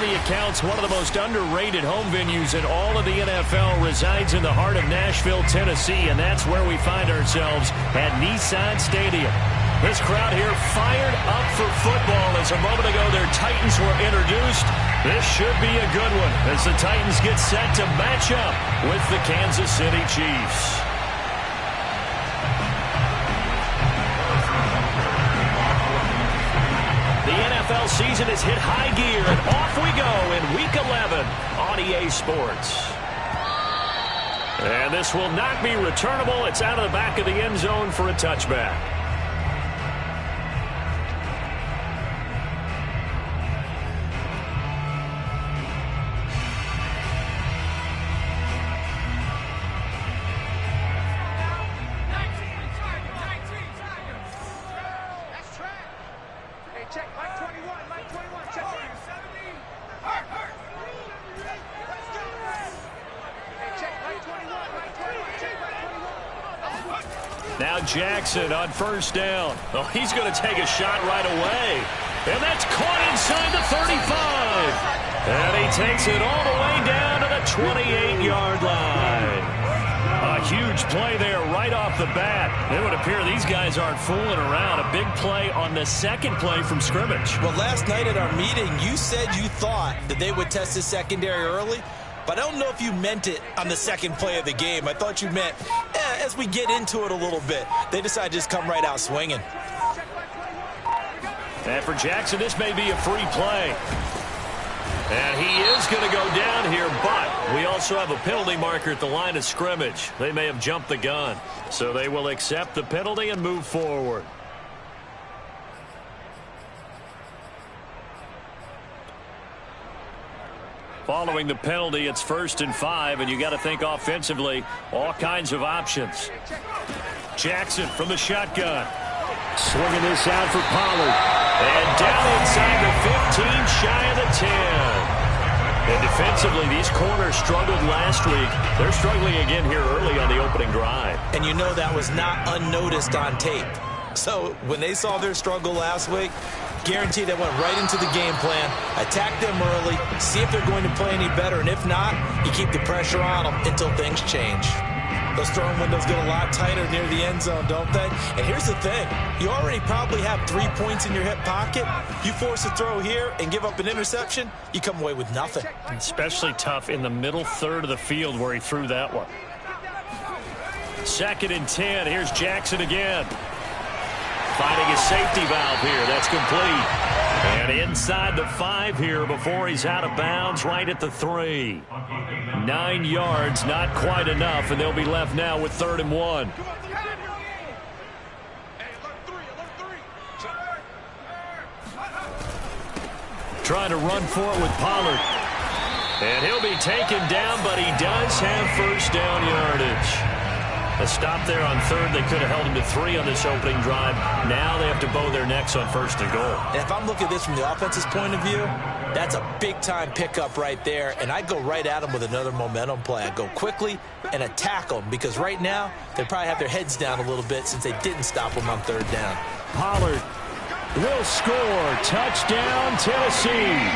many accounts, one of the most underrated home venues in all of the NFL resides in the heart of Nashville, Tennessee, and that's where we find ourselves at Nissan Stadium. This crowd here fired up for football as a moment ago their Titans were introduced. This should be a good one as the Titans get set to match up with the Kansas City Chiefs. The NFL season has hit high gear, and off we go in Week 11 on EA Sports. And this will not be returnable. It's out of the back of the end zone for a touchback. Now Jackson on first down. Oh, he's going to take a shot right away. And that's caught inside the 35. And he takes it all the way down to the 28-yard line. A huge play there right off the bat. It would appear these guys aren't fooling around. A big play on the second play from scrimmage. Well, last night at our meeting, you said you thought that they would test the secondary early. But I don't know if you meant it on the second play of the game. I thought you meant as we get into it a little bit. They decided to just come right out swinging. And for Jackson, this may be a free play. And he is going to go down here, but we also have a penalty marker at the line of scrimmage. They may have jumped the gun. So they will accept the penalty and move forward. Following the penalty, it's 1st and 5, and you got to think offensively, all kinds of options. Jackson from the shotgun. Swinging this out for Pollard. And down inside the 15, shy of the 10. And defensively, these corners struggled last week. They're struggling again here early on the opening drive. And you know that was not unnoticed on tape. So when they saw their struggle last week, guaranteed they went right into the game plan, attack them early, see if they're going to play any better, and if not, you keep the pressure on them until things change. Those throwing windows get a lot tighter near the end zone, don't they? And here's the thing. You already probably have 3 points in your hip pocket. You force a throw here and give up an interception, you come away with nothing. Especially tough in the middle third of the field where he threw that one. 2nd and 10. Here's Jackson again. Finding a safety valve here. That's complete. And inside the 5 here before he's out of bounds, right at the 3. 9 yards, not quite enough, and they'll be left now with 3rd and 1. Trying to run for it with Pollard. And he'll be taken down, but he does have first down yardage. A stop there on 3rd. They could have held him to 3 on this opening drive. Now they have to bow their necks on 1st and goal. And if I'm looking at this from the offense's point of view, that's a big-time pickup right there. And I go right at them with another momentum play. I go quickly and attack them because right now they probably have their heads down a little bit since they didn't stop them on 3rd down. Pollard will score. Touchdown, Tennessee.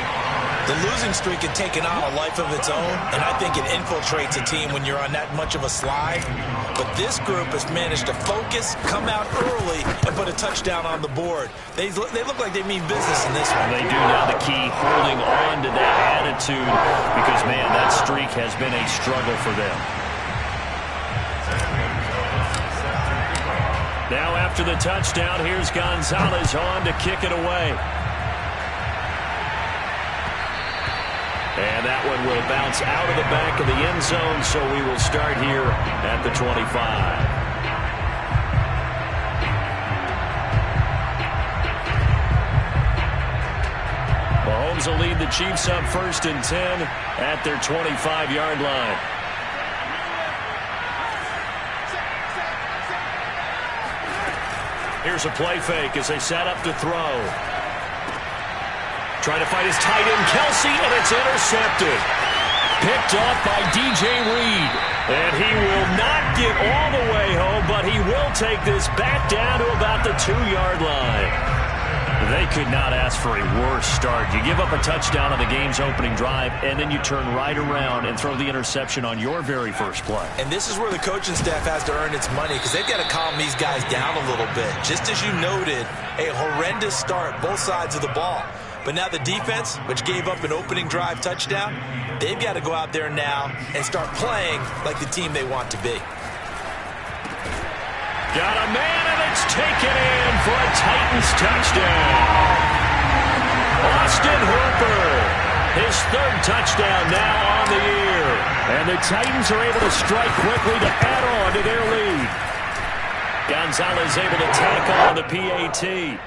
The losing streak had taken on a life of its own, and I think it infiltrates a team when you're on that much of a slide. But this group has managed to focus, come out early, and put a touchdown on the board. They look like they mean business in this one. They do. Now the key, holding on to that attitude, because, man, that streak has been a struggle for them. Now after the touchdown, here's Gonzalez on to kick it away. And that one will bounce out of the back of the end zone, so we will start here at the 25. Mahomes will lead the Chiefs up 1st and 10 at their 25-yard line. Here's a play fake as they set up to throw. Trying to find his tight end, Kelsey, and it's intercepted. Picked off by DJ Reed. And he will not get all the way home, but he will take this back down to about the 2-yard line. They could not ask for a worse start. You give up a touchdown on the game's opening drive, and then you turn right around and throw the interception on your very first play. And this is where the coaching staff has to earn its money, because they've got to calm these guys down a little bit. Just as you noted, a horrendous start, both sides of the ball. But now the defense, which gave up an opening drive touchdown, they've got to go out there now and start playing like the team they want to be. Got a man, and it's taken in for a Titans touchdown. Austin Hooper, his third touchdown now on the year. And the Titans are able to strike quickly to add on to their lead. Gonzalez able to tack on the PAT,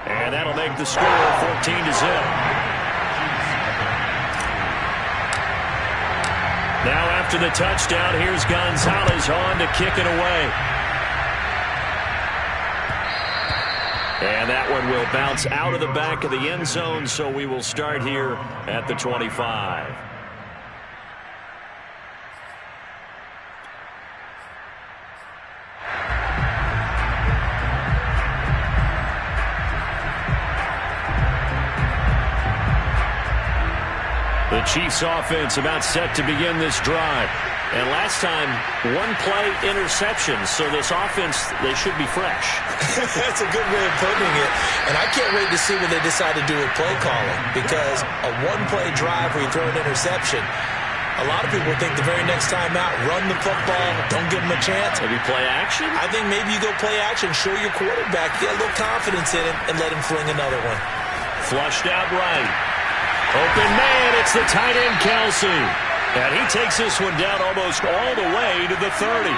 and that'll make the score 14-0. Now after the touchdown, here's Gonzalez on to kick it away. And that one will bounce out of the back of the end zone, so we will start here at the 25. The Chiefs offense about set to begin this drive. And last time, one-play interception, so this offense, they should be fresh. That's a good way of putting it. And I can't wait to see what they decide to do with play calling, because a one-play drive where you throw an interception, a lot of people think the very next time out, run the football, don't give them a chance. Maybe play action? I think maybe you go play action, show your quarterback, get a little confidence in him, and let him fling another one. Flushed out right. Open man, it's the tight end, Kelsey. And he takes this one down almost all the way to the 30.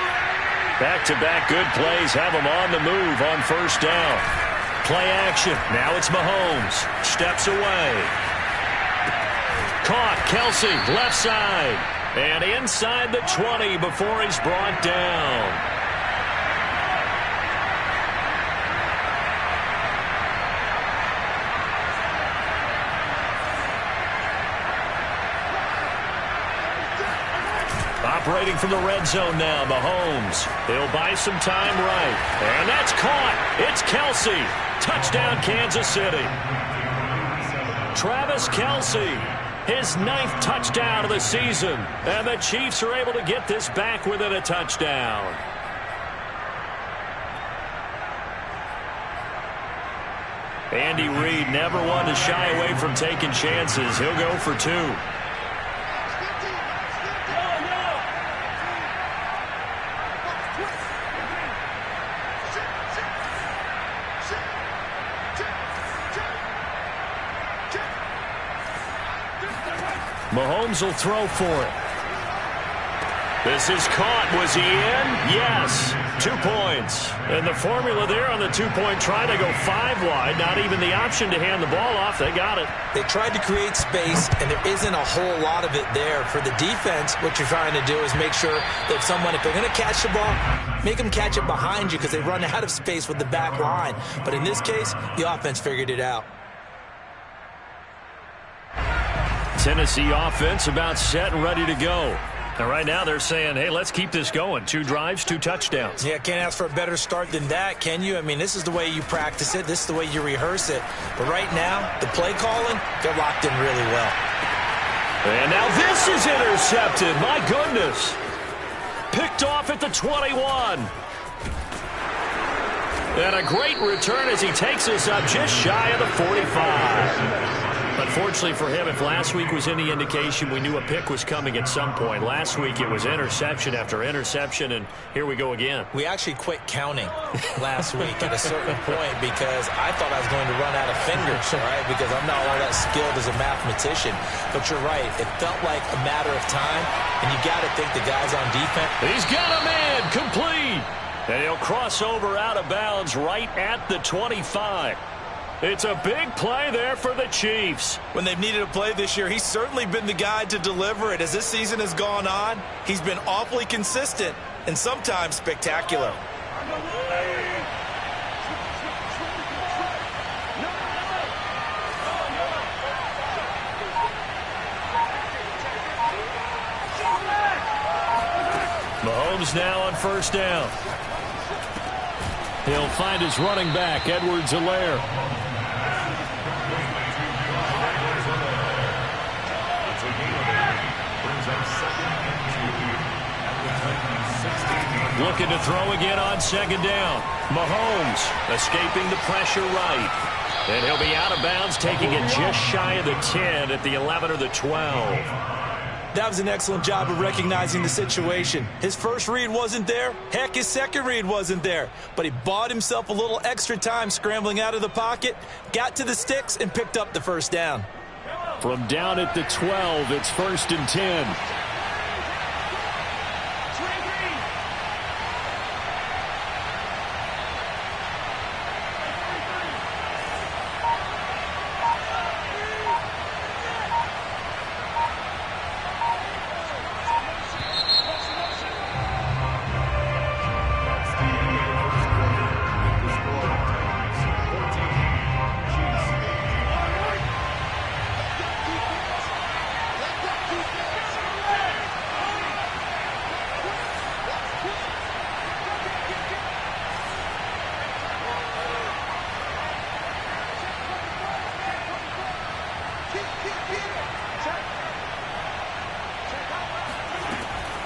Back-to-back good plays have him on the move on first down. Play action. Now it's Mahomes. Steps away. Caught. Kelsey, left side. And inside the 20 before he's brought down. Operating from the red zone now, Mahomes. He'll buy some time right. And that's caught. It's Kelsey. Touchdown, Kansas City. Travis Kelsey, his 9th touchdown of the season. And the Chiefs are able to get this back within a touchdown. Andy Reid never one to shy away from taking chances. He'll go for 2. Mahomes will throw for it. This is caught. Was he in? Yes. 2 points. And the formula there on the 2-point try to go 5 wide. Not even the option to hand the ball off. They got it. They tried to create space, and there isn't a whole lot of it there. For the defense, what you're trying to do is make sure that if they're going to catch the ball, make them catch it behind you, because they run out of space with the back line. But in this case, the offense figured it out. Tennessee offense about set and ready to go. And right now they're saying, hey, let's keep this going. 2 drives, 2 touchdowns. Yeah, can't ask for a better start than that, can you? I mean, this is the way you practice it. This is the way you rehearse it. But right now, the play calling, they're locked in really well. And now this is intercepted. My goodness. Picked off at the 21. And a great return as he takes us up just shy of the 45. Unfortunately for him, if last week was any indication, we knew a pick was coming at some point. Last week it was interception after interception, and here we go again. We actually quit counting last week at a certain point because I thought I was going to run out of fingers, all right, because I'm not all that skilled as a mathematician. But you're right. It felt like a matter of time, and you got to think the guys on defense. He's got a man complete, and he'll cross over out of bounds right at the 25. It's a big play there for the Chiefs. When they've needed a play this year, he's certainly been the guy to deliver it. As this season has gone on, he's been awfully consistent and sometimes spectacular. Mahomes now on first down. He'll find his running back, Edwards-Helaire. looking to throw again on second down. Mahomes escaping the pressure right. And he'll be out of bounds, taking it just shy of the 10 at the 11 or the 12. That was an excellent job of recognizing the situation. His first read wasn't there. Heck, his second read wasn't there. But he bought himself a little extra time scrambling out of the pocket, got to the sticks, and picked up the first down. From down at the 12, it's 1st and 10.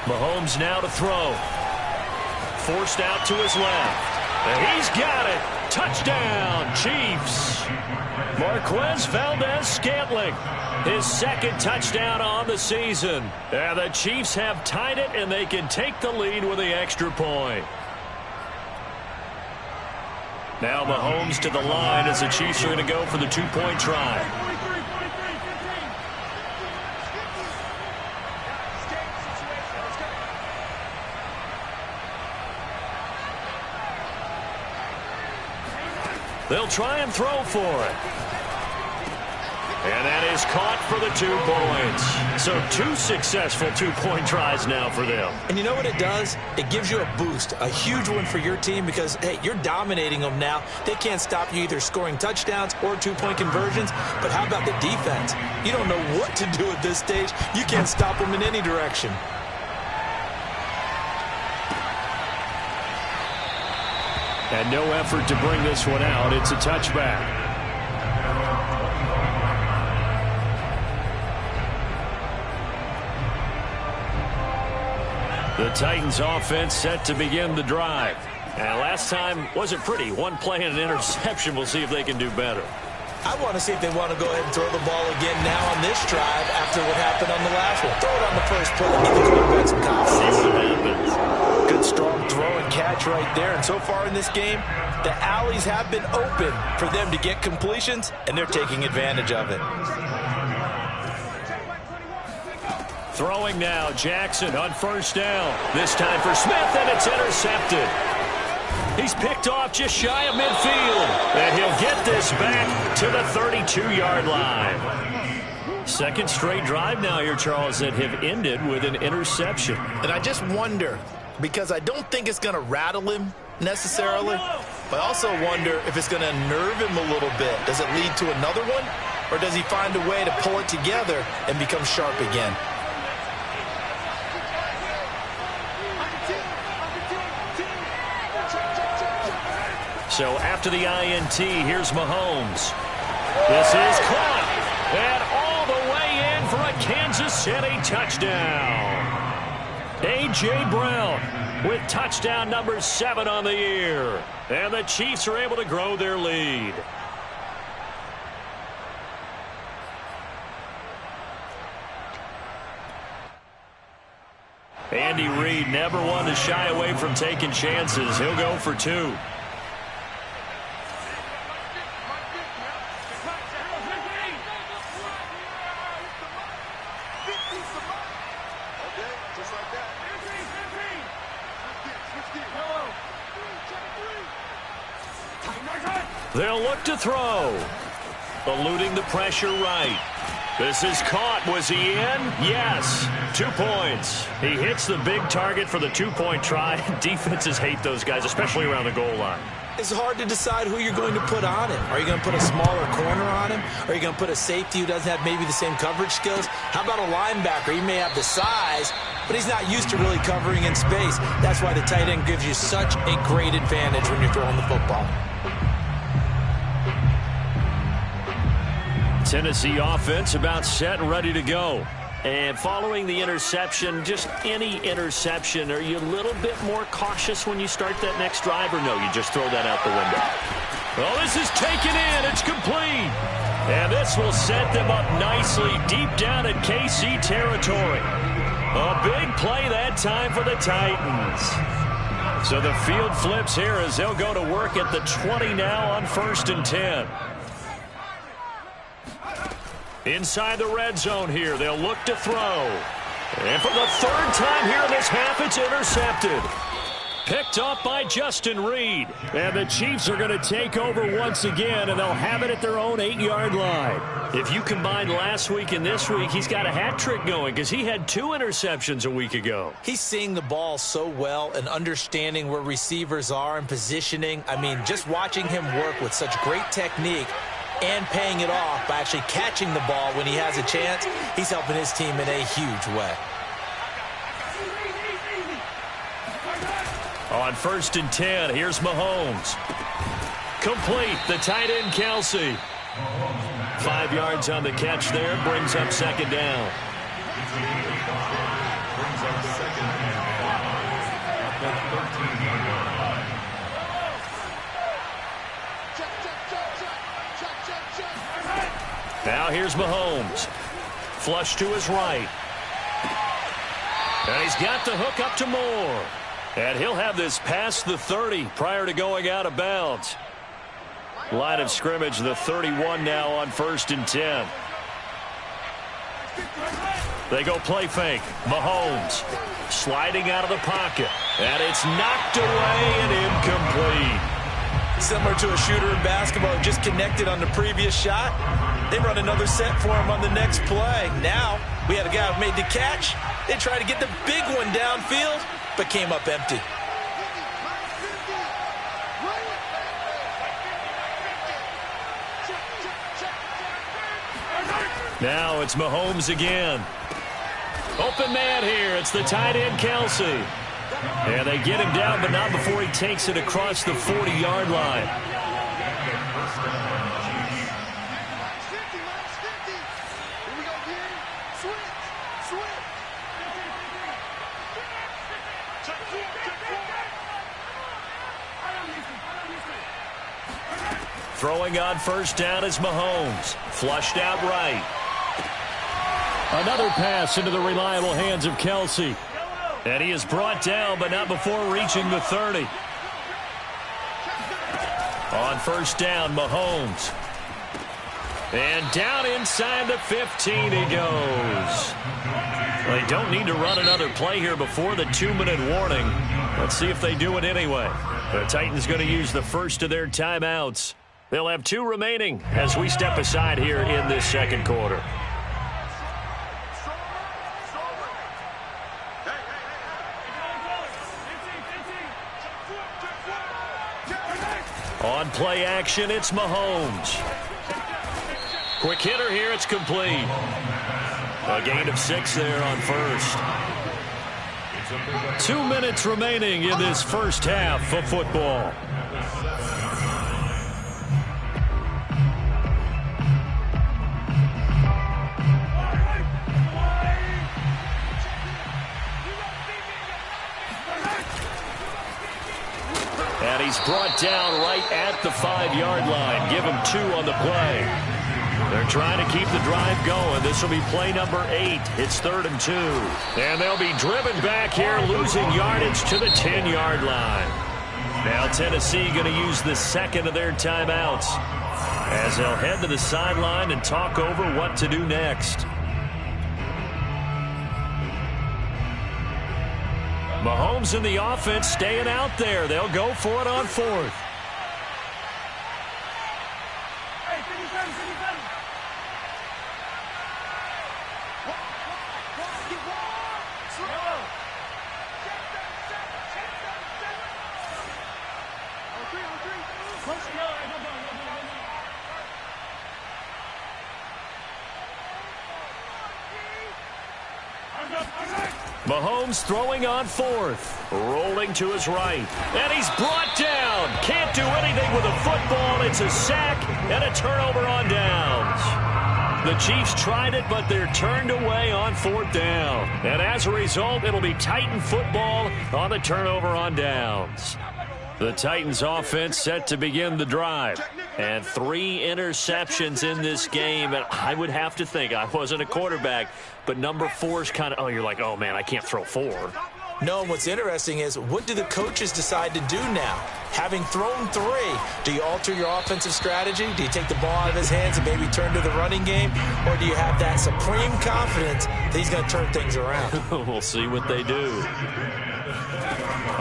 Mahomes now to throw. Forced out to his left. And he's got it. Touchdown, Chiefs. Marquez Valdes-Scantling, his second touchdown on the season. And the Chiefs have tied it, and they can take the lead with the extra point. Now Mahomes to the line as the Chiefs are going to go for the two-point try. They'll try and throw for it. And that is caught for the 2 points. So 2 successful two-point tries now for them. And you know what it does? It gives you a boost, a huge one for your team because, hey, you're dominating them now. They can't stop you either scoring touchdowns or two-point conversions. But how about the defense? You don't know what to do at this stage. You can't stop them in any direction. And no effort to bring this one out. It's a touchback. The Titans offense set to begin the drive. And last time wasn't pretty. One play and an interception. We'll see if they can do better. I want to see if they want to go ahead and throw the ball again now on this drive after what happened on the last one. Throw it on the first play. Give the quarterback some confidence. See what happens. Good, strong throw and catch right there. And so far in this game, the alleys have been open for them to get completions, and they're taking advantage of it. Throwing now, Jackson on first down. This time for Smith, and it's intercepted. He's picked off just shy of midfield. And he'll get this back to the 32-yard line. Second straight drive now here, Charles, that have ended with an interception. And I just wonder, because I don't think it's going to rattle him necessarily, but I also wonder if it's going to unnerve him a little bit. Does it lead to another one, or does he find a way to pull it together and become sharp again? So after the INT, here's Mahomes. This is caught. And all the way in for a Kansas City touchdown. A.J. Brown with touchdown number 7 on the year. And the Chiefs are able to grow their lead. Andy Reid never one to shy away from taking chances. He'll go for 2. They'll look to throw. Eluding the pressure right. This is caught. Was he in? Yes. 2 points. He hits the big target for the 2-point try. Defenses hate those guys, especially around the goal line. It's hard to decide who you're going to put on him. Are you going to put a smaller corner on him? Are you going to put a safety who doesn't have maybe the same coverage skills? How about a linebacker? He may have the size, but he's not used to really covering in space. That's why the tight end gives you such a great advantage when you're throwing the football. Tennessee offense about set and ready to go. And following the interception, just any interception, are you a little bit more cautious when you start that next drive, or no, you just throw that out the window? Well, this is taken in. It's complete. And this will set them up nicely deep down in KC territory. A big play that time for the Titans. So the field flips here as they'll go to work at the 20 now on 1st and 10. Inside the red zone here, they'll look to throw. And for the 3rd time here in this half, it's intercepted. Picked up by Justin Reed. And the Chiefs are going to take over once again, and they'll have it at their own 8-yard line. If you combine last week and this week, he's got a hat trick going because he had 2 interceptions a week ago. He's seeing the ball so well and understanding where receivers are and positioning. I mean, just watching him work with such great technique and paying it off by actually catching the ball when he has a chance, he's helping his team in a huge way. On 1st and 10, here's Mahomes. Complete, the tight end Kelce. 5 yards on the catch there, brings up 2nd down. Now here's Mahomes. Flush to his right. And he's got the hook up to Moore. And he'll have this past the 30 prior to going out of bounds. Line of scrimmage, the 31 now on 1st and 10. They go play fake. Mahomes sliding out of the pocket. And it's knocked away and incomplete. Similar to a shooter in basketball, just connected on the previous shot. They run another set for him on the next play. Now, we had a guy who made the catch. They tried to get the big one downfield, but came up empty. Now it's Mahomes again. Open man here. It's the tight end Kelce. And they get him down, but not before he takes it across the 40-yard line. Throwing on 1st down is Mahomes. Flushed out right. Another pass into the reliable hands of Kelce. And he is brought down, but not before reaching the 30. On 1st down, Mahomes. And down inside the 15 he goes. They don't need to run another play here before the 2-minute warning. Let's see if they do it anyway. The Titans going to use the first of their timeouts. They'll have 2 remaining as we step aside here in this 2nd quarter. On play action, it's Mahomes. Quick hitter here, it's complete. A gain of 6 there on 1st. 2 minutes remaining in this first half of football. And he's brought down right at the 5-yard line. Give him 2 on the play. They're trying to keep the drive going. This will be play number 8. It's 3rd and 2. And they'll be driven back here, losing yardage to the 10-yard line. Now Tennessee going to use the 2nd of their timeouts as they'll head to the sideline and talk over what to do next. Mahomes and the offense staying out there. They'll go for it on 4th. Mahomes throwing on 4th. Rolling to his right. And he's brought down. Can't do anything with a football. It's a sack and a turnover on downs. The Chiefs tried it, but they're turned away on 4th down. And as a result, it'll be Titan football on the turnover on downs. The Titans offense set to begin the drive. And 3 interceptions in this game. And I would have to think, I wasn't a quarterback, but number 4 is kind of, oh, you're like, oh, man, I can't throw 4. No, and what's interesting is, what do the coaches decide to do now? Having thrown 3, do you alter your offensive strategy? Do you take the ball out of his hands and maybe turn to the running game? Or do you have that supreme confidence that he's going to turn things around? We'll see what they do.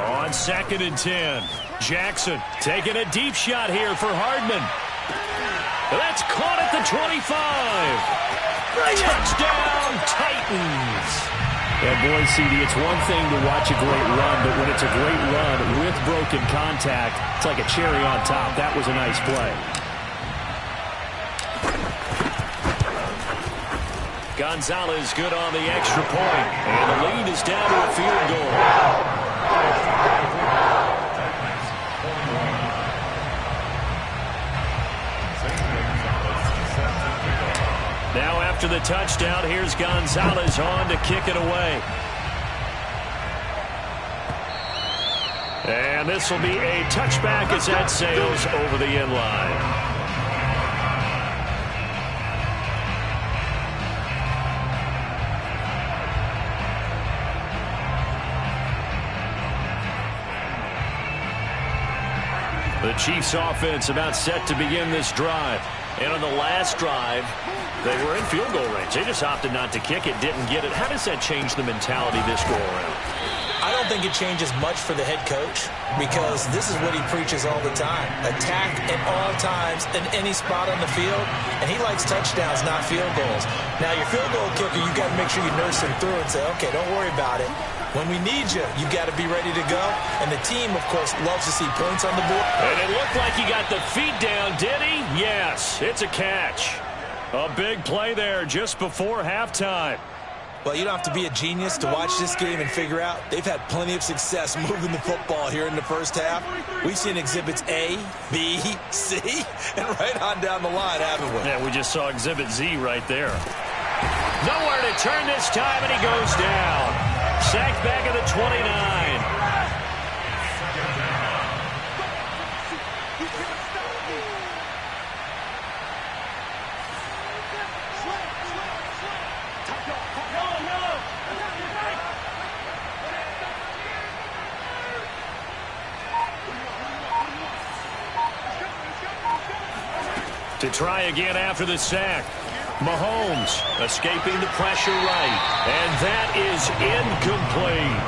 On 2nd and 10, Jackson taking a deep shot here for Hardman. That's caught at the 25. Touchdown, Titans. And boy, CD, it's one thing to watch a great run, but when it's a great run with broken contact, it's like a cherry on top. That was a nice play. Gonzalez good on the extra point, and the lead is down to a field goal. Now after the touchdown, here's Gonzalez on to kick it away. And this will be a touchback as that sails over the end line. The Chiefs offense about set to begin this drive. And on the last drive, they were in field goal range. They just opted not to kick it, didn't get it. How does that change the mentality this go around? I don't think it changes much for the head coach, because this is what he preaches all the time. Attack at all times in any spot on the field, and he likes touchdowns, not field goals. Now, your field goal kicker, you got to make sure you nurse him through and say, okay, don't worry about it. When we need you, you got to be ready to go. And the team, of course, loves to see points on the board. And it looked like he got the feet down, did he? Yes, it's a catch. A big play there just before halftime. Well, you don't have to be a genius to watch this game and figure out they've had plenty of success moving the football here in the first half. We've seen exhibits A, B, C, and right on down the line, haven't we? Yeah, we just saw exhibit Z right there. Nowhere to turn this time, and he goes down. Sacked back at the 29. To try again after the sack. Mahomes escaping the pressure right. And that is incomplete.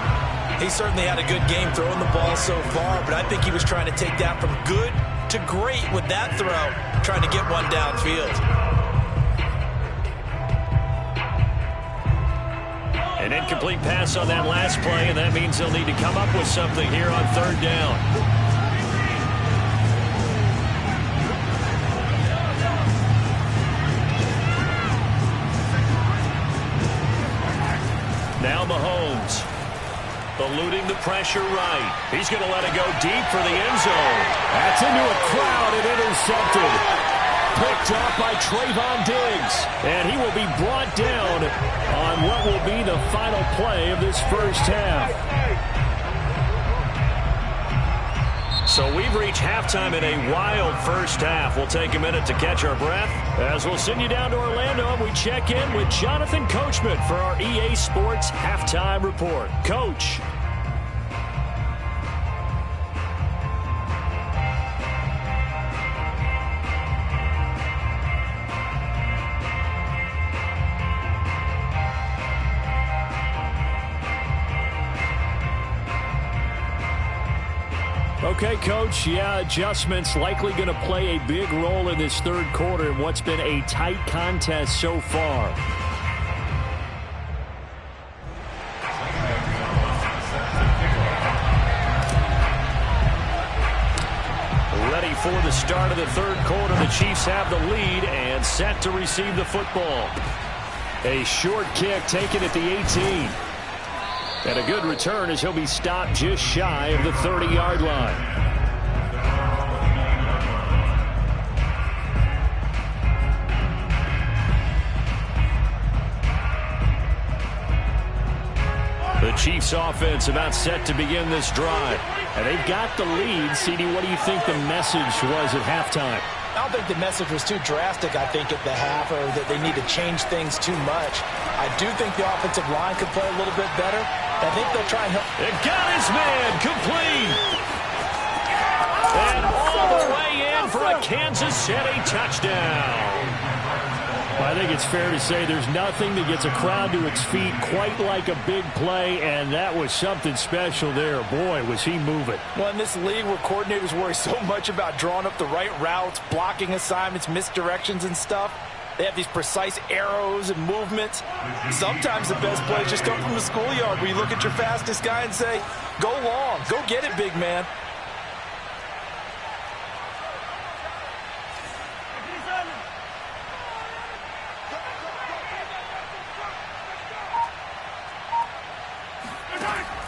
He certainly had a good game throwing the ball so far, but I think he was trying to take that from good to great with that throw, trying to get one downfield. An incomplete pass on that last play, and that means they'll need to come up with something here on 3rd down. Now Mahomes, eluding the pressure right. He's going to let it go deep for the end zone. That's into a crowd and intercepted. Picked up by Trayvon Diggs. And he will be brought down on what will be the final play of this first half. So we've reached halftime in a wild first half. We'll take a minute to catch our breath as we'll send you down to Orlando and we check in with Jonathan Coachman for our EA Sports Halftime Report. Coach. Okay, Coach, yeah, adjustments likely going to play a big role in this third quarter in what's been a tight contest so far. Ready for the start of the third quarter. The Chiefs have the lead and set to receive the football. A short kick taken at the 18. And a good return as he'll be stopped just shy of the 30-yard line. Chiefs offense about set to begin this drive. And they've got the lead. CD, what do you think the message was at halftime? I don't think the message was too drastic, I think, at the half, or that they need to change things too much. I do think the offensive line could play a little bit better. I think they'll try and help. It got his man complete. And all the way in for a Kansas City touchdown. I think it's fair to say there's nothing that gets a crowd to its feet quite like a big play, and that was something special there. Boy, was he moving. Well, in this league where coordinators worry so much about drawing up the right routes, blocking assignments, misdirections and stuff, they have these precise arrows and movements. Sometimes the best plays just come from the schoolyard where you look at your fastest guy and say, go long, go get it, big man.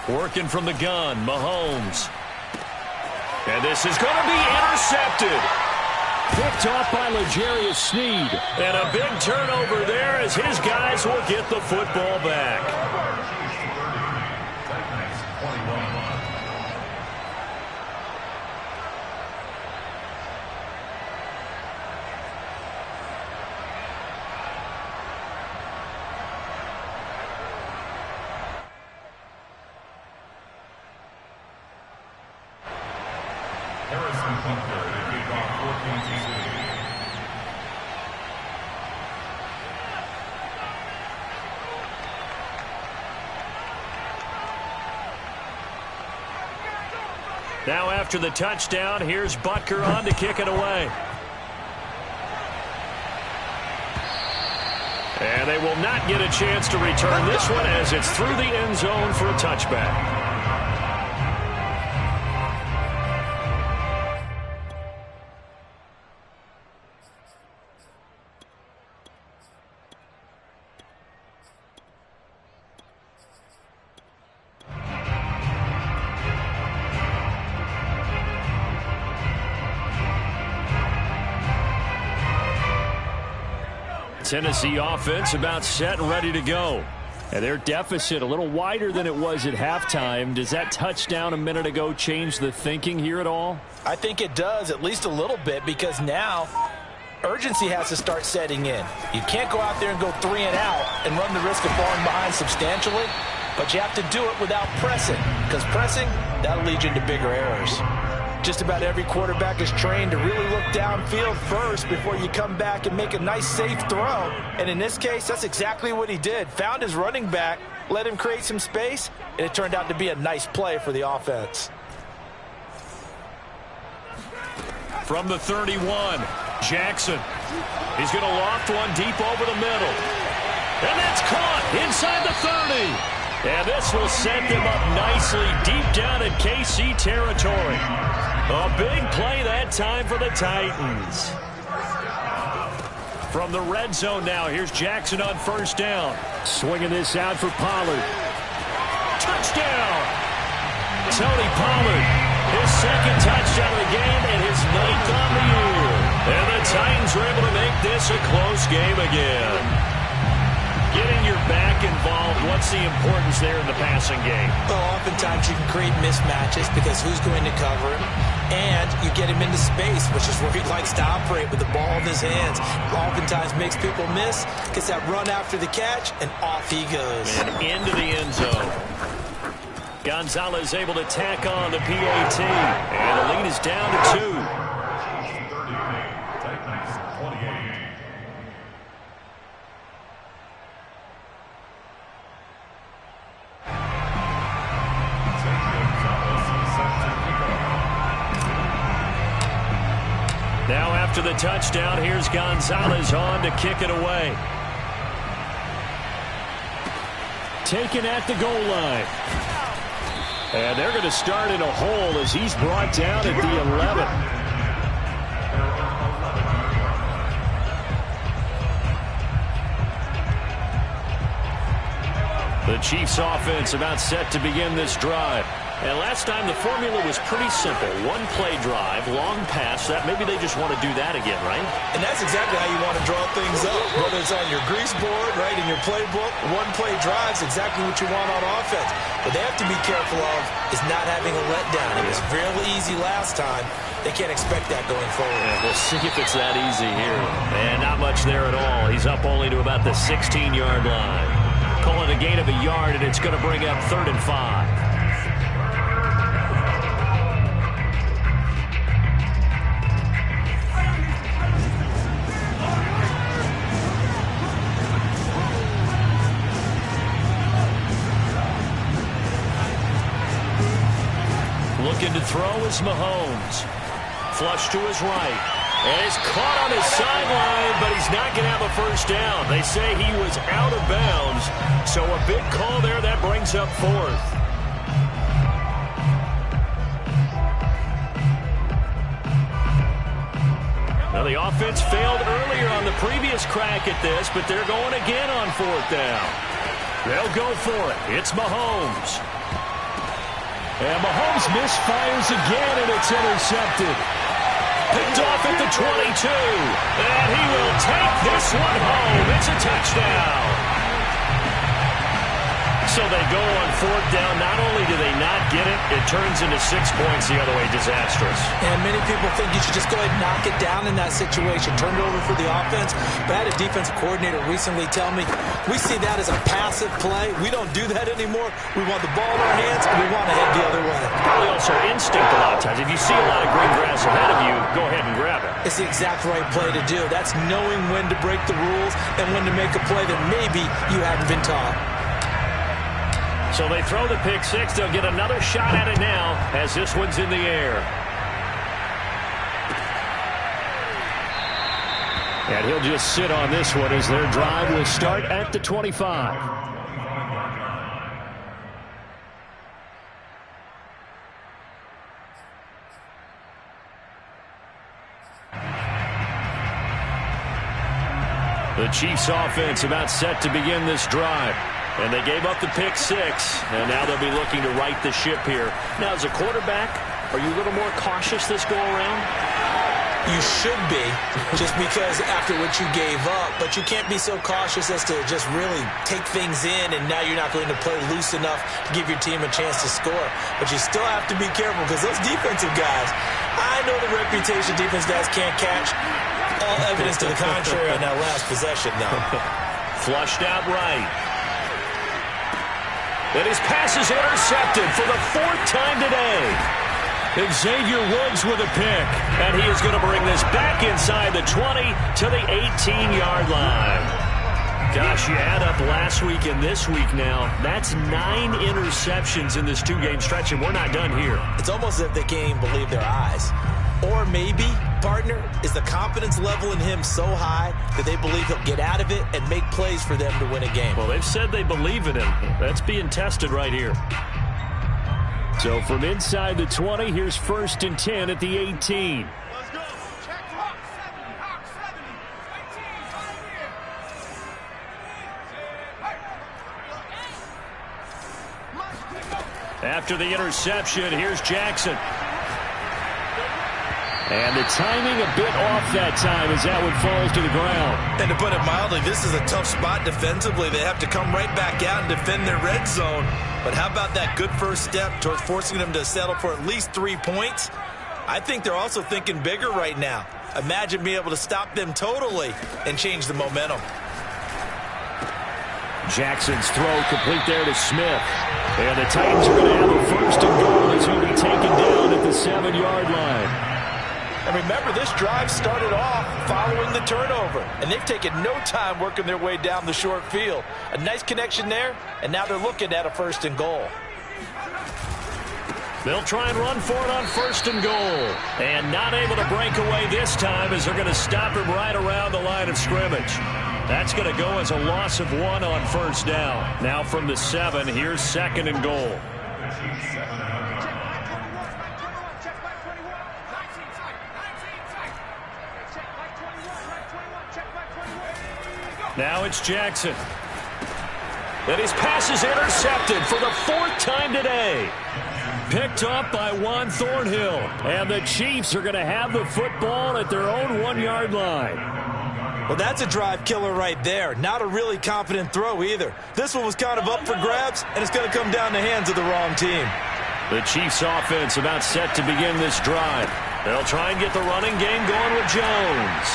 Working from the gun, Mahomes. And this is going to be intercepted. Picked off by L'Jarius Sneed. And a big turnover there as his guys will get the football back. Now after the touchdown, here's Butker on to kick it away. And they will not get a chance to return this one as it's through the end zone for a touchback. Tennessee offense about set and ready to go. And their deficit a little wider than it was at halftime. Does that touchdown a minute ago change the thinking here at all? I think it does, at least a little bit, because now urgency has to start setting in. You can't go out there and go 3 and out and run the risk of falling behind substantially, but you have to do it without pressing, because pressing, that'll lead you into bigger errors. Just about every quarterback is trained to really look downfield first before you come back and make a nice, safe throw. And in this case, that's exactly what he did. Found his running back, let him create some space, and it turned out to be a nice play for the offense. From the 31, Jackson. He's going to loft one deep over the middle. And that's caught inside the 30. And this will set them up nicely deep down in KC territory. A big play that time for the Titans. From the red zone now, here's Jackson on first down. Swinging this out for Pollard. Touchdown! Tony Pollard, his second touchdown of the game and his 9th on the year. And the Titans are able to make this a close game again. Getting your back involved, what's the importance there in the passing game? Well, oftentimes you can create mismatches because who's going to cover him? And you get him into space, which is where he likes to operate with the ball in his hands. Oftentimes makes people miss, gets that run after the catch, and off he goes. And into the end zone. Gonzalez able to tack on the PAT. And the lead is down to 2. Now after the touchdown, here's Gonzalez on to kick it away. Taken at the goal line. And they're going to start in a hole as he's brought down at the 11. The Chiefs offense about set to begin this drive. And last time the formula was pretty simple. One play drive, long pass. That maybe they just want to do that again, right? And that's exactly how you want to draw things up. Whether it's on your grease board, right, in your playbook, one play drive is exactly what you want on offense. What they have to be careful of is not having a letdown. It was really easy last time. They can't expect that going forward. Yeah, we'll see if it's that easy here. And not much there at all. He's up only to about the 16-yard line. Call it a gain of a yard, and it's going to bring up 3rd and 5. Looking to throw is Mahomes. Flush to his right. And it's caught on his sideline, but he's not going to have a first down. They say he was out of bounds. So a big call there. That brings up 4th. Now the offense failed earlier on the previous crack at this, but they're going again on 4th down. They'll go for it. It's Mahomes. And Mahomes misfires again, and it's intercepted. Picked off at the 22. And he will take this one home. It's a touchdown. So they go on 4th down. Not only do they not get it, it turns into 6 points the other way. Disastrous. And many people think you should just go ahead and knock it down in that situation. Turn it over for the offense. But I had a defensive coordinator recently tell me, we see that as a passive play. We don't do that anymore. We want the ball in our hands, and we want to head the other way. Probably also instinct a lot of times. If you see a lot of green grass ahead of you, go ahead and grab it. It's the exact right play to do. That's knowing when to break the rules and when to make a play that maybe you haven't been taught. So they throw the pick six. They'll get another shot at it now as this one's in the air. And he'll just sit on this one as their drive will start at the 25. The Chiefs offense about set to begin this drive. And they gave up the pick six, and now they'll be looking to right the ship here. Now, as a quarterback, are you a little more cautious this go-around? You should be, just because after what you gave up. But you can't be so cautious as to just really take things in, and now you're not going to play loose enough to give your team a chance to score. But you still have to be careful, because those defensive guys, I know the reputation defense guys can't catch. All evidence to the contrary on that last possession, though. Flushed out right. And his pass is intercepted for the 4th time today. Xavier Woods with a pick. And he is going to bring this back inside the 20 to the 18-yard line. Gosh, you add up last week and this week now. That's 9 interceptions in this 2-game stretch, and we're not done here. It's almost as if they can't even believe their eyes. Or maybe, partner, is the confidence level in him so high that they believe he'll get out of it and make plays for them to win a game. Well, they've said they believe in him. That's being tested right here. So from inside the 20, here's 1st and 10 at the 18. After the interception, here's Jackson. And the timing a bit off that time as that one falls to the ground. And to put it mildly, this is a tough spot defensively. They have to come right back out and defend their red zone. But how about that good first step towards forcing them to settle for at least 3 points? I think they're also thinking bigger right now. Imagine being able to stop them totally and change the momentum. Jackson's throw complete there to Smith. And the Titans are going to have a 1st and goal as he'll be taken down at the 7-yard line. And remember, this drive started off following the turnover. And they've taken no time working their way down the short field. A nice connection there, and now they're looking at a 1st and goal. They'll try and run for it on 1st and goal. And not able to break away this time as they're going to stop him right around the line of scrimmage. That's going to go as a loss of 1 on 1st down. Now from the 7, here's 2nd and goal. Now it's Jackson. And his pass is intercepted for the 4th time today. Picked up by Juan Thornhill. And the Chiefs are going to have the football at their own 1-yard line. Well, that's a drive killer right there. Not a really confident throw either. This one was kind of up for grabs, and it's going to come down the hands of the wrong team. The Chiefs offense about set to begin this drive. They'll try and get the running game going with Jones.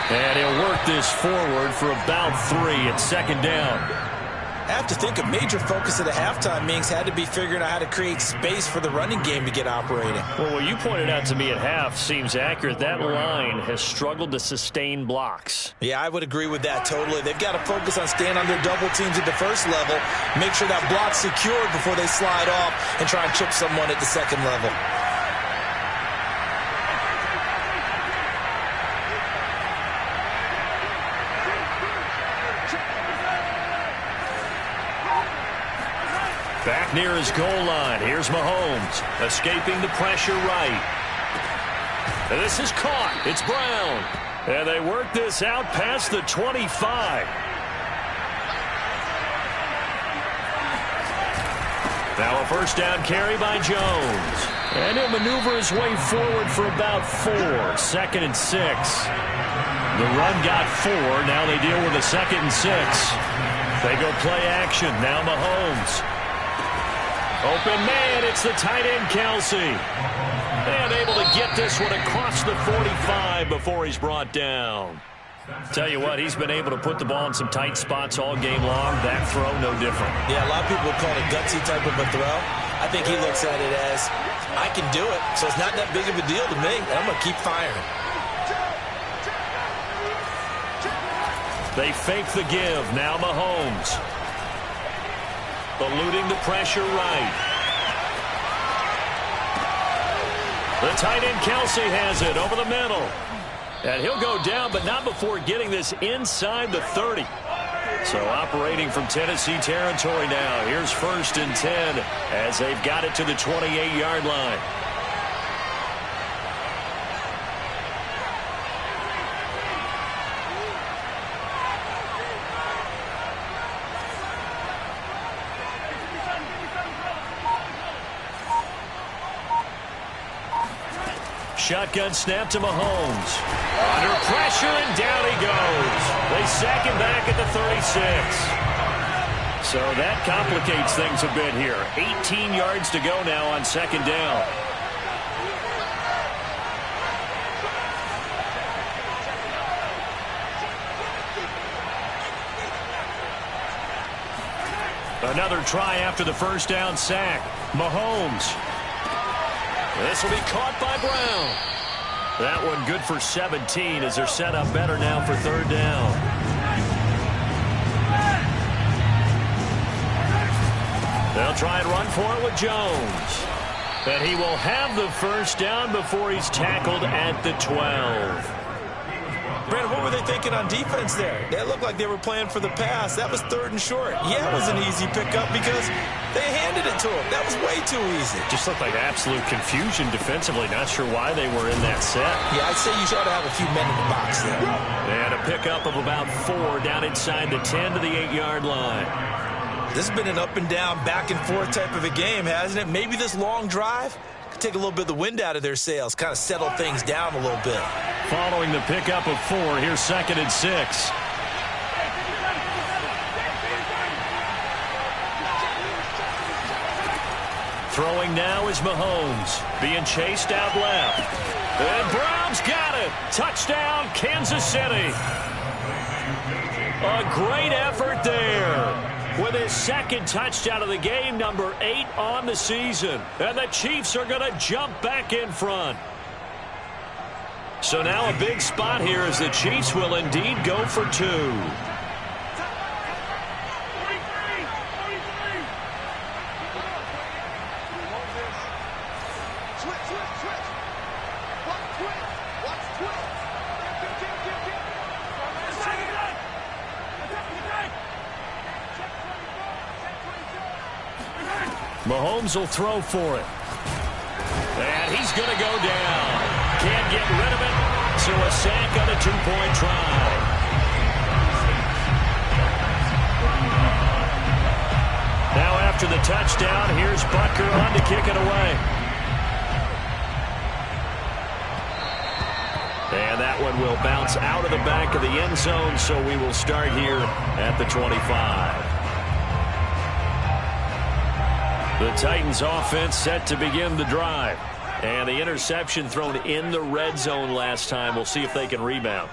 And he'll work this forward for about 3 at second down. I have to think a major focus of the halftime meetings had to be figuring out how to create space for the running game to get operating. Well, what you pointed out to me at half seems accurate. That line has struggled to sustain blocks. Yeah, I would agree with that totally. They've got to focus on staying under double teams at the first level, make sure that block's secured before they slide off and try and chip someone at the second level. Back near his goal line. Here's Mahomes, escaping the pressure right. And this is caught. It's Brown. And they work this out past the 25. Now a first down carry by Jones. And he'll maneuver his way forward for about 4. Second and 6. The run got 4. Now they deal with a second and 6. They go play action. Now Mahomes. Open man, it's the tight end, Kelsey. And able to get this one across the 45 before he's brought down. Tell you what, he's been able to put the ball in some tight spots all game long. That throw, no different. Yeah, a lot of people would call it a gutsy type of a throw. I think he looks at it as, I can do it, so it's not that big of a deal to me, and I'm going to keep firing. They fake the give. Now Mahomes. Eluding the pressure right. The tight end Kelsey has it over the middle. And he'll go down, but not before getting this inside the 30. So operating from Tennessee territory now. Here's first and 10 as they've got it to the 28-yard line. Shotgun snap to Mahomes. Under pressure, and down he goes. They sack him back at the 36. So that complicates things a bit here. 18 yards to go now on second down. Another try after the first down sack. Mahomes. This will be caught by Brown. That one good for 17 as they're set up better now for third down. They'll try and run for it with Jones. And he will have the first down before he's tackled at the 12. Brandon, what were they thinking on defense there? They looked like they were playing for the pass. That was third and short. Yeah, it was an easy pickup because they handed it to him. That was way too easy. Just looked like absolute confusion defensively. Not sure why they were in that set. Yeah, I'd say you ought to have a few men in the box there. And a pickup of about 4 down inside the 10 to the 8-yard line. This has been an up and down, back and forth type of a game, hasn't it? Maybe this long drive could take a little bit of the wind out of their sails, kind of settle things down a little bit. Following the pickup of 4, here's second and 6. Throwing now is Mahomes, being chased out left. And Brown's got it. Touchdown, Kansas City. A great effort there. With his second touchdown of the game, number 8 on the season. And the Chiefs are going to jump back in front. So now a big spot here as the Chiefs will indeed go for 2. Mahomes will throw for it. And he's going to go down. Can't get rid of it. So a sack on a 2-point try. Now after the touchdown. Here's Butker on to kick it away. And that one will bounce out of the back of the end zone, so we will start here at the 25. The Titans offense set to begin the drive. And the interception thrown in the red zone last time. We'll see if they can rebound.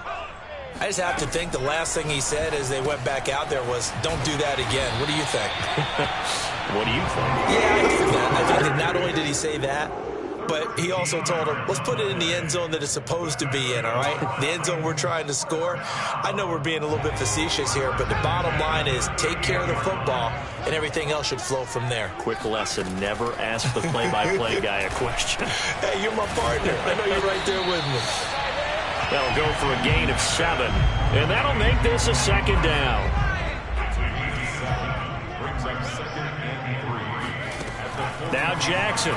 I just have to think the last thing he said as they went back out there was, don't do that again. What do you think? What do you think? Yeah, I think that. I think that not only did he say that, but he also told him, let's put it in the end zone that it's supposed to be in, all right? The end zone we're trying to score. I know we're being a little bit facetious here, but the bottom line is take care of the football, and everything else should flow from there. Quick lesson, never ask the play-by-play guy a question. Hey, you're my partner. I know you're right there with me. That'll go for a gain of 7, and that'll make this a second down. Now Jackson.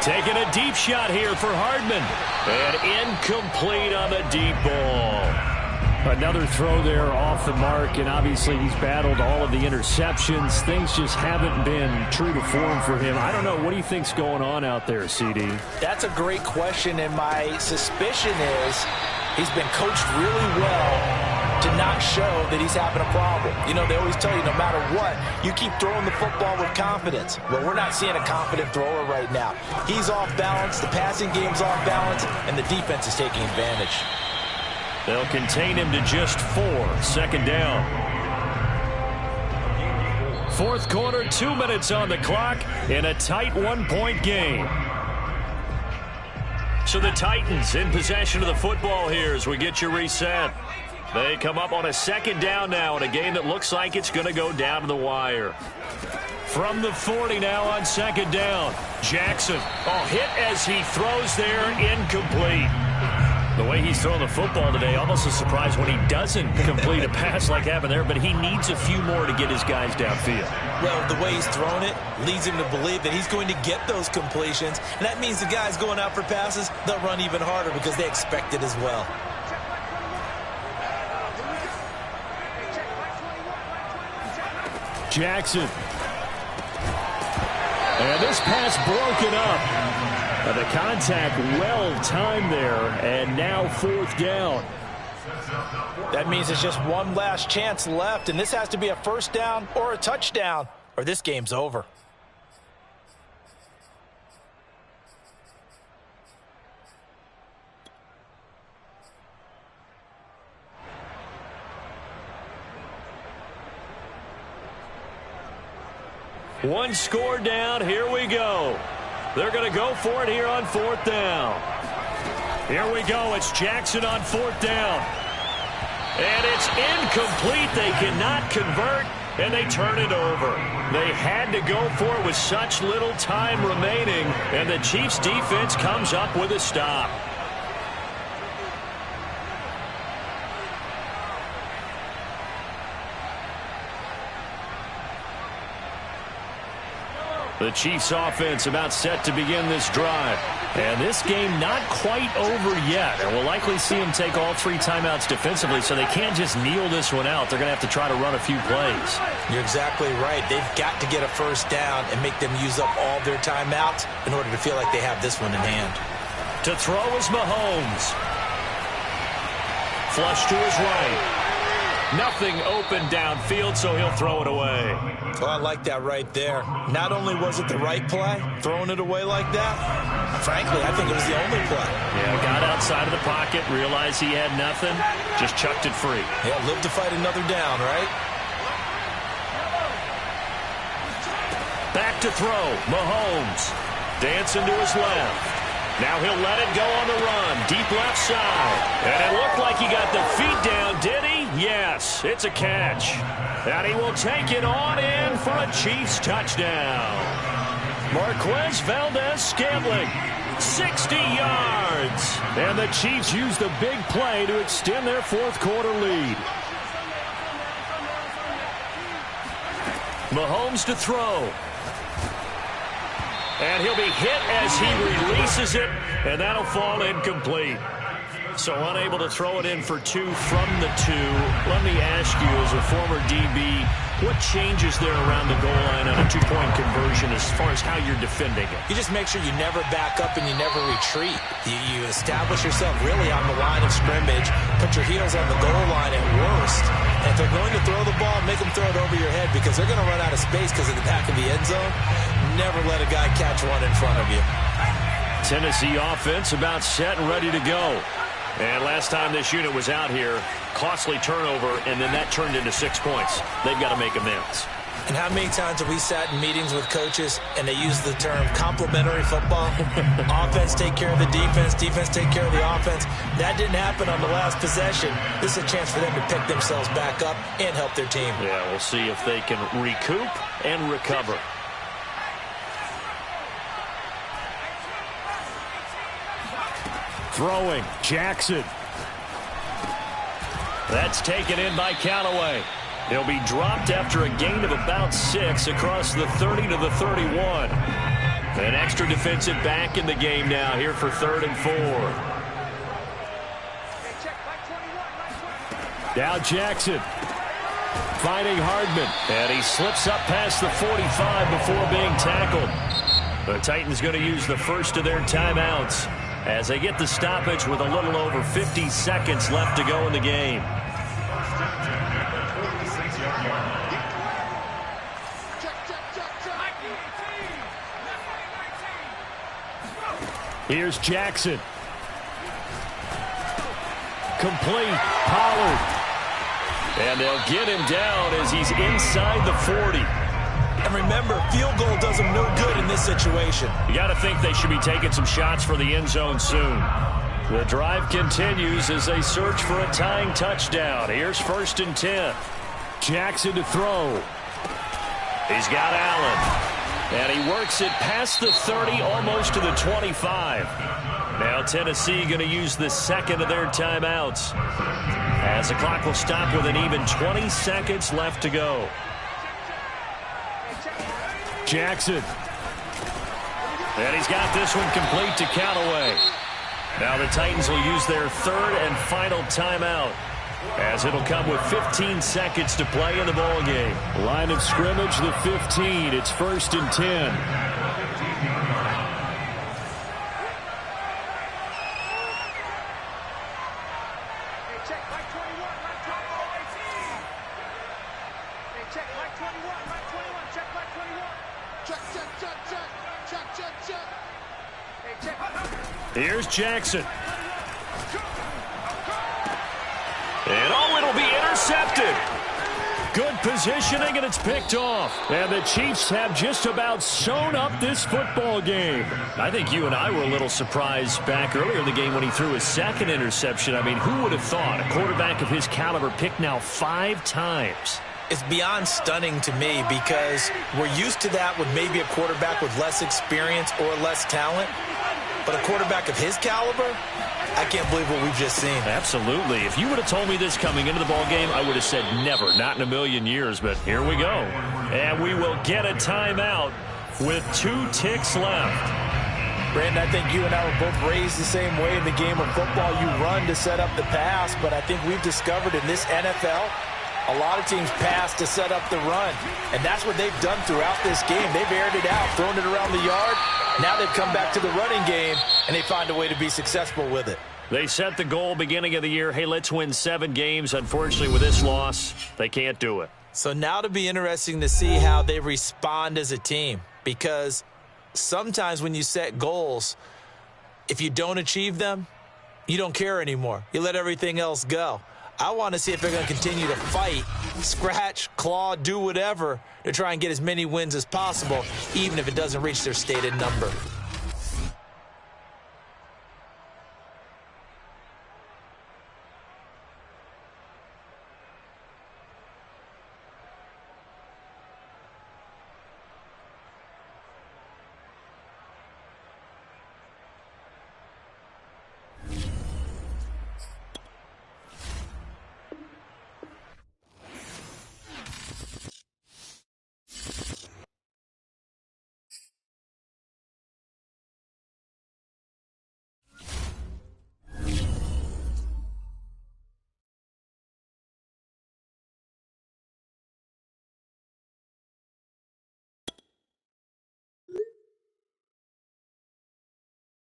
Taking a deep shot here for Hardman. And incomplete on the deep ball. Another throw there off the mark, and obviously he's battled all of the interceptions. Things just haven't been true to form for him. I don't know. What do you think's going on out there, CD? That's a great question, and my suspicion is he's been coached really well to not show that he's having a problem. You know, they always tell you no matter what, you keep throwing the football with confidence. Well, we're not seeing a confident thrower right now. He's off balance, the passing game's off balance, and the defense is taking advantage. They'll contain him to just 4. Second down. Fourth quarter, 2 minutes on the clock in a tight 1-point game. So the Titans in possession of the football here as we get you reset. They come up on a second down now in a game that looks like it's going to go down to the wire. From the 40 now on second down. Jackson, hit as he throws there, incomplete. The way he's throwing the football today, almost a surprise when he doesn't complete a pass like happened there, but he needs a few more to get his guys downfield. Well, the way he's thrown it leads him to believe that he's going to get those completions, and that means the guys going out for passes, they'll run even harder because they expect it as well. Jackson. And this pass broken up. The contact well-timed there, and now fourth down. That means it's just one last chance left, and this has to be a first down or a touchdown, or this game's over. One score down. Here we go. They're going to go for it here on fourth down. Here we go. It's Jackson on fourth down. And it's incomplete. They cannot convert, and they turn it over. They had to go for it with such little time remaining, and the Chiefs' defense comes up with a stop. The Chiefs offense about set to begin this drive. And this game not quite over yet. And we'll likely see them take all 3 timeouts defensively, so they can't just kneel this one out. They're going to have to try to run a few plays. You're exactly right. They've got to get a first down and make them use up all their timeouts in order to feel like they have this one in hand. To throw is Mahomes. Flush to his right. Nothing open downfield, so he'll throw it away. Oh, I like that right there. Not only was it the right play, throwing it away like that, frankly, I think it was the only play. Yeah, got outside of the pocket, realized he had nothing, just chucked it free. Yeah, live to fight another down, right? Back to throw, Mahomes. Dancing to his left. Now he'll let it go on the run, deep left side. And it looked like he got the feet down, did he? Yes, it's a catch. And he will take it on in for a Chiefs touchdown. Marquez Valdez-Scantling, 60 yards. And the Chiefs use the big play to extend their fourth quarter lead. Mahomes to throw. And he'll be hit as he releases it, and that'll fall incomplete. So unable to throw it in for 2 from the 2. Let me ask you, as a former DB, what changes there around the goal line on a 2-point conversion as far as how you're defending it? You just make sure you never back up and you never retreat. You establish yourself really on the line of scrimmage, put your heels on the goal line at worst. And if they're going to throw the ball, make them throw it over your head because they're going to run out of space because of the back of the end zone. Never let a guy catch one in front of you. Tennessee offense about set and ready to go. And last time this unit was out here, costly turnover, and then that turned into 6 points. They've got to make amends. And how many times have we sat in meetings with coaches and they use the term complementary football? Offense take care of the defense, defense take care of the offense. That didn't happen on the last possession. This is a chance for them to pick themselves back up and help their team. Yeah, we'll see if they can recoup and recover. Throwing, Jackson. That's taken in by Callaway. He'll be dropped after a gain of about 6 across the 30 to the 31. An extra defensive back in the game now here for 3rd and 4. Now Jackson finding Hardman. And he slips up past the 45 before being tackled. The Titans going to use the first of their timeouts as they get the stoppage with a little over 50 seconds left to go in the game. Here's Jackson. Complete. Pollard. And they'll get him down as he's inside the 40. And remember, field goal does them no good in this situation. You got to think they should be taking some shots for the end zone soon. The drive continues as they search for a tying touchdown. Here's 1st and 10. Jackson to throw. He's got Allen. And he works it past the 30, almost to the 25. Now Tennessee going to use the second of their timeouts, as the clock will stop with an even 20 seconds left to go. Jackson. And he's got this one complete to Callaway. Now the Titans will use their 3rd and final timeout, as it'll come with 15 seconds to play in the ball game. Line of scrimmage, the 15. It's 1st and 10. Here's Jackson. And it'll be intercepted. Good positioning, and it's picked off. And the Chiefs have just about sewn up this football game. I think you and I were a little surprised back earlier in the game when he threw his 2nd interception. I mean, who would have thought a quarterback of his caliber picked now 5 times? It's beyond stunning to me because we're used to that with maybe a quarterback with less experience or less talent. But a quarterback of his caliber, I can't believe what we've just seen. Absolutely. If you would have told me this coming into the ball game, I would have said never, not in a million years. But here we go. And we will get a timeout with 2 ticks left. Brandon, I think you and I were both raised the same way in the game of football. You run to set up the pass, but I think we've discovered in this NFL, a lot of teams pass to set up the run. And that's what they've done throughout this game. They've aired it out, thrown it around the yard. Now they've come back to the running game, and they find a way to be successful with it. They set the goal beginning of the year. Hey, let's win 7 games. Unfortunately, with this loss, they can't do it. So now it'll be interesting to see how they respond as a team, because sometimes when you set goals, if you don't achieve them, you don't care anymore. You let everything else go. I want to see if they're going to continue to fight, scratch, claw, do whatever to try and get as many wins as possible, even if it doesn't reach their stated number.